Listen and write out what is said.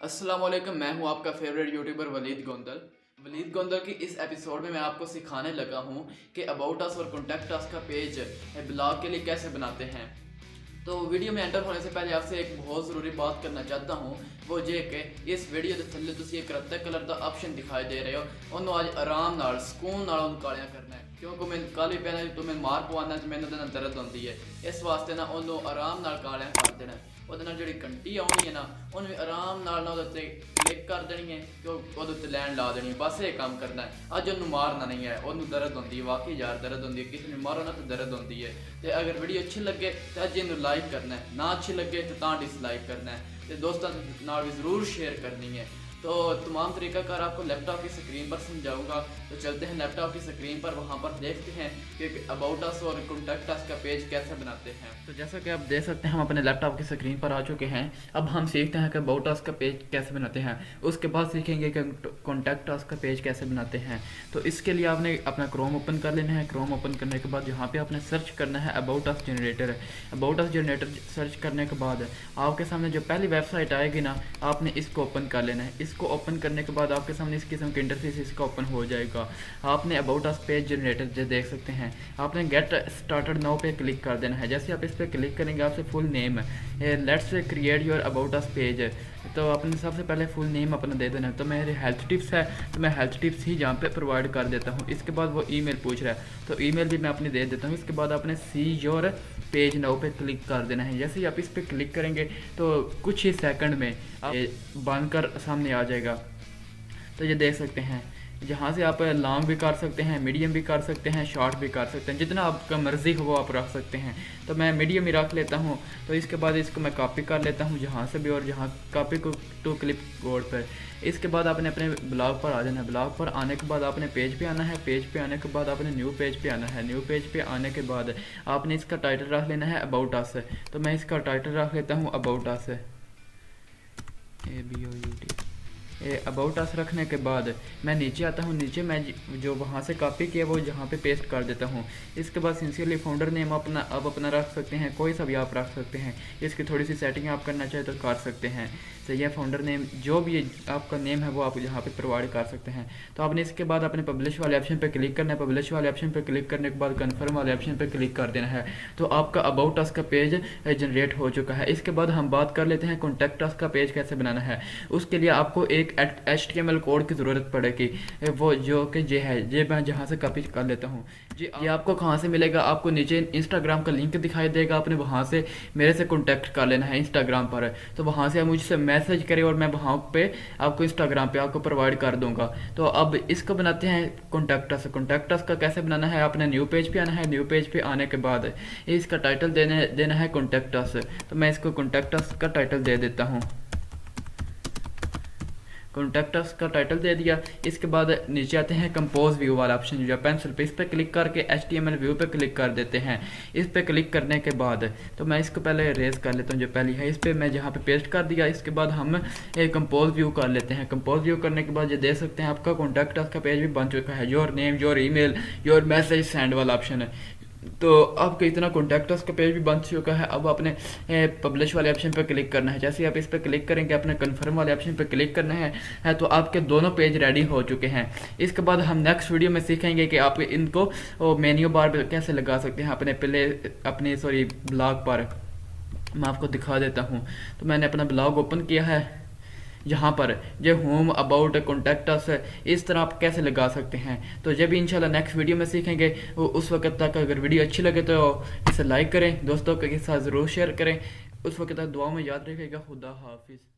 अस्सलाम वालेकुम, मैं हूं आपका फेवरेट यूट्यूबर वलीद गोंदल की इस एपिसोड में मैं आपको सिखाने लगा हूं कि अबाउट अस और कॉन्टैक्ट अस का पेज ब्लॉग के लिए कैसे बनाते हैं। तो वीडियो में एंटर होने से पहले आपसे एक बहुत ज़रूरी बात करना चाहता हूँ, वो ये कि इस वीडियो के थल्ले तुम एक रत्ते कलर का ऑप्शन दिखाई दे रहे हो, उन्होंने आज आराम नाल सुकून नाल कालियां करना है, क्योंकि मैं काली पहना तुम्हें मार पवाना तो मैंने दर्द होती है। इस वास्ते ना उन्होंने आराम नाल कालियां कर देना है। जी घंटी आनी है ना उन्हें आराम नाल क्लिक कर देनी है, क्योंकि लैन ला देनी है। बस ये काम करना है। अज उन्होंने मारना नहीं है, उन्होंने दर्द होती है, वाकई यार दर्द होती है, किसी ने मारो ना तो दर्द होती है। तो अगर वीडियो अच्छी लगे तो अज इन लाइक करना है, ना अच्छी लगे तो डिसलाइक करना है, तो दोस्तों भी ज़रूर शेयर करनी है। तो तमाम तरीक़ाकार आपको लैपटॉप की स्क्रीन पर समझाऊंगा। तो चलते हैं लैपटॉप की स्क्रीन पर, वहाँ पर देखते हैं कि अबाउट अस और कॉन्टैक्ट अस का पेज कैसे बनाते हैं। तो जैसा कि आप देख सकते हैं हम अपने लैपटॉप की स्क्रीन पर आ चुके हैं। अब हम सीखते हैं कि अबाउट अस का पेज कैसे बनाते हैं, उसके बाद सीखेंगे कि कॉन्टैक्ट अस का पेज कैसे बनाते हैं। तो इसके लिए आपने अपना क्रोम ओपन कर लेना है। क्रोम ओपन करने के बाद यहाँ पर आपने सर्च करना है about us generator. About us generator search करने के बाद आपके सामने जो पहली वेबसाइट आएगी ना, आपने इसको ओपन कर लेना है। इसको ओपन करने के बाद आपके सामने इस किस्म के इंटरफेस इसका ओपन हो जाएगा। आपने अबाउट अस पेज जनरेटर जो देख सकते हैं, आपने गेट स्टार्टेड नाउ पे क्लिक कर देना है। जैसे आप इस पर क्लिक करेंगे आपसे full name let's create your about us page, तो आपने सबसे पहले फुल नेम अपना दे देना है। तो मेरे हेल्थ टिप्स है तो मैं हेल्थ टिप्स ही जहाँ पे प्रोवाइड कर देता हूँ। इसके बाद वो ईमेल पूछ रहा है तो ईमेल भी मैं अपनी दे देता हूँ। इसके बाद आपने सी योर पेज नाउ पे क्लिक कर देना है। जैसे ही आप इस पर क्लिक करेंगे तो कुछ ही सेकंड में बनकर सामने आ जाएगा। तो ये देख सकते हैं, जहाँ से आप लॉन्ग भी कर सकते हैं, मीडियम भी कर सकते हैं, शॉर्ट भी कर सकते हैं, जितना आपका मर्ज़ी हो वो आप रख सकते हैं। तो मैं मीडियम ही रख लेता हूँ। तो इसके बाद इसको मैं कॉपी कर लेता हूँ जहाँ से भी, और जहाँ कॉपी को टू क्लिप बोर्ड पर। इसके बाद आपने अपने ब्लॉग पर आ जाना है। ब्लॉग पर आने के बाद आपने पेज पे आना है। पेज पे आने के बाद आपने न्यू पेज पे आना है। न्यू पेज पे आने के बाद आपने इसका टाइटल रख लेना है अबाउट अस। तो मैं इसका टाइटल रख लेता हूँ about us, ABOUT। About us रखने के बाद मैं नीचे आता हूँ। नीचे मैं जो वहाँ से कॉपी किया वो जहाँ पे पेस्ट कर देता हूँ। इसके बाद सिंसियरली फाउंडर नेम अपना रख सकते हैं, कोई सा भी आप रख सकते हैं। इसकी थोड़ी सी सेटिंग आप करना चाहे तो कर सकते हैं। तो यह फाउंडर नेम जो भी आपका नेम है वो आप यहाँ पे प्रोवाइड कर सकते हैं। तो आपने इसके बाद अपने पब्लिश वाले ऑप्शन पर क्लिक करना है। पब्लिश वाले ऑप्शन पर क्लिक करने के बाद कन्फर्म वाले ऑप्शन पर क्लिक कर देना है। तो आपका अबाउट अस का पेज जनरेट हो चुका है। इसके बाद हम बात कर लेते हैं कॉन्टैक्ट अस का पेज कैसे बनाना है। उसके लिए आपको एक HTML कोड की ज़रूरत पड़ेगी, वो जो कि ये है, ये मैं जहाँ से कॉपी कर लेता हूँ जी। ये आपको कहाँ से मिलेगा? आपको नीचे इंस्टाग्राम का लिंक दिखाई देगा, आपने वहाँ से मेरे से कॉन्टैक्ट कर लेना है इंस्टाग्राम पर। तो वहाँ से आप मुझसे मैसेज करें और मैं वहाँ पे आपको इंस्टाग्राम पे आपको प्रोवाइड कर दूँगा। तो अब इसको बनाते हैं कॉन्टैक्ट अस। कॉन्टैक्ट अस का कैसे बनाना है, आपने न्यू पेज पे आना है। न्यू पेज पे आने के बाद इसका टाइटल देना है कॉन्टैक्ट अस। तो मैं इसको कॉन्टैक्ट अस का टाइटल दे देता हूँ। कॉन्टैक्ट अस का टाइटल दे दिया। इसके बाद नीचे आते हैं कंपोज व्यू वाला ऑप्शन, जो पेंसिल पे, इस पर क्लिक करके HTML व्यू पे क्लिक कर देते हैं। इस पे क्लिक करने के बाद तो मैं इसको पहले रेज कर लेता हूँ, जो पहली है इस पर मैं जहाँ पे पेस्ट कर दिया। इसके बाद हम एक कंपोज व्यू कर लेते हैं। कंपोज व्यू करने के बाद ये देख सकते हैं आपका कॉन्टैक्ट अस का पेज भी बन चुका है। Your name, your email, your message send वाला ऑप्शन है। तो आपका इतना कॉन्टैक्ट अस का पेज भी बन चुका है। अब आपने पब्लिश वाले ऑप्शन पर क्लिक करना है। जैसे आप इस पर क्लिक करेंगे, अपने कन्फर्म वाले ऑप्शन पर क्लिक करना है तो आपके दोनों पेज रेडी हो चुके हैं। इसके बाद हम नेक्स्ट वीडियो में सीखेंगे कि आप इनको मेन्यू बार पर कैसे लगा सकते हैं अपने ब्लॉग पर। मैं आपको दिखा देता हूँ। तो मैंने अपना ब्लॉग ओपन किया है, जहाँ पर जो होम अबाउट कॉन्टैक्ट अस इस तरह आप कैसे लगा सकते हैं। तो जब भी इंशाल्लाह नेक्स्ट वीडियो में सीखेंगे, उस वक्त तक अगर वीडियो अच्छी लगे तो इसे लाइक करें, दोस्तों के साथ ज़रूर शेयर करें। उस वक्त तक दुआ में याद रखिएगा। खुदा हाफिज़।